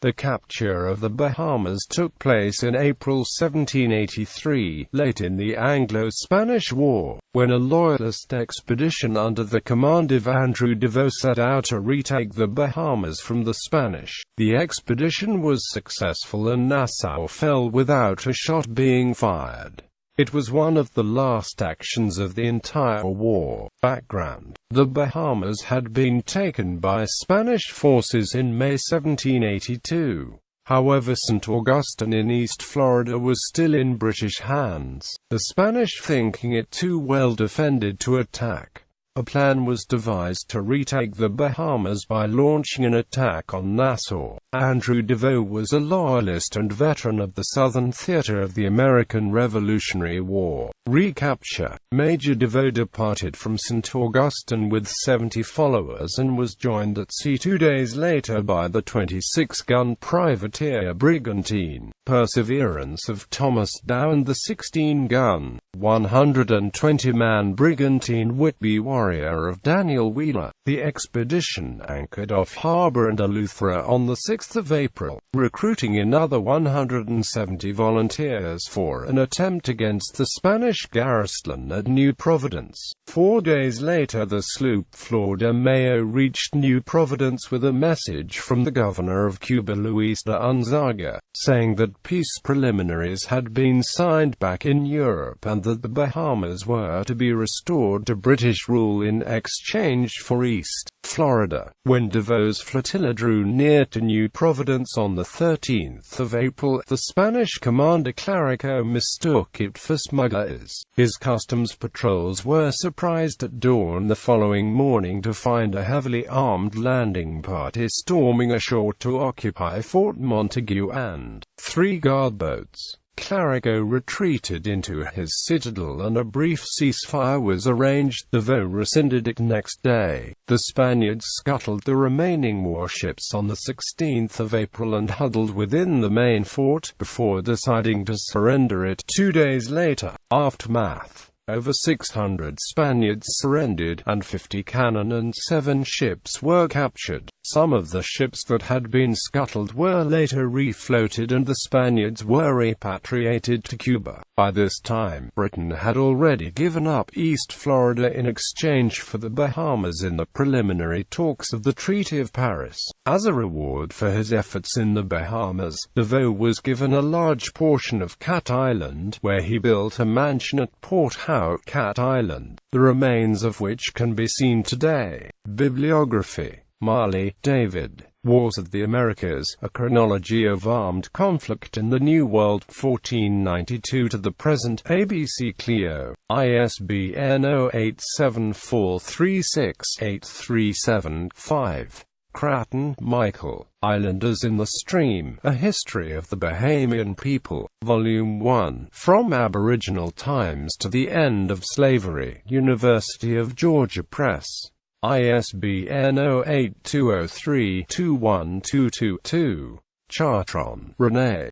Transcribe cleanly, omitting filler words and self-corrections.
The capture of the Bahamas took place in April 1783, late in the Anglo-Spanish War, when a Loyalist expedition under the command of Andrew Deveaux set out to retake the Bahamas from the Spanish. The expedition was successful and Nassau fell without a shot being fired. It was one of the last actions of the entire war. Background: the Bahamas had been taken by Spanish forces in May 1782. However, St. Augustine in East Florida was still in British hands, the Spanish thinking it too well defended to attack. A plan was devised to retake the Bahamas by launching an attack on Nassau. Andrew Deveaux was a Loyalist and veteran of the Southern theater of the American Revolutionary War. Recapture: Major Deveaux departed from St. Augustine with 70 followers and was joined at sea 2 days later by the 26-gun privateer brigantine Perseverance of Thomas Dow and the 16-gun, 120-man brigantine Whitby Warrior of Daniel Wheeler. The expedition anchored off Harbor and Eleuthera on the 6th of April, recruiting another 170 volunteers for an attempt against the Spanish garrison at New Providence. 4 days later, the sloop Florida Mayo reached New Providence with a message from the governor of Cuba, Luis de Unzaga, saying that peace preliminaries had been signed back in Europe and that the Bahamas were to be restored to British rule in exchange for East Florida. When Deveaux's flotilla drew near to New Providence on the 13th of April, the Spanish commander Clarico mistook it for smugglers. His customs patrols were surprised at dawn the following morning to find a heavily armed landing party storming ashore to occupy Fort Montague and 3 guard boats. Clarico retreated into his citadel and a brief ceasefire was arranged. Deveaux rescinded it next day. The Spaniards scuttled the remaining warships on the 16th of April and huddled within the main fort, before deciding to surrender it 2 days later. Aftermath: over 600 Spaniards surrendered, and 50 cannon and 7 ships were captured. Some of the ships that had been scuttled were later refloated and the Spaniards were repatriated to Cuba. By this time, Britain had already given up East Florida in exchange for the Bahamas in the preliminary talks of the Treaty of Paris. As a reward for his efforts in the Bahamas, Deveaux was given a large portion of Cat Island, where he built a mansion at Port Howe, Cat Island, the remains of which can be seen today. Bibliography: Marley, David. Wars of the Americas, A Chronology of Armed Conflict in the New World, 1492 to the Present. ABC Clio. ISBN 0874368375. Cratton, Michael. Islanders in the Stream, A History of the Bahamian People. Volume 1. From Aboriginal Times to the End of Slavery. University of Georgia Press. ISBN 0820321222. Chartron, Renee.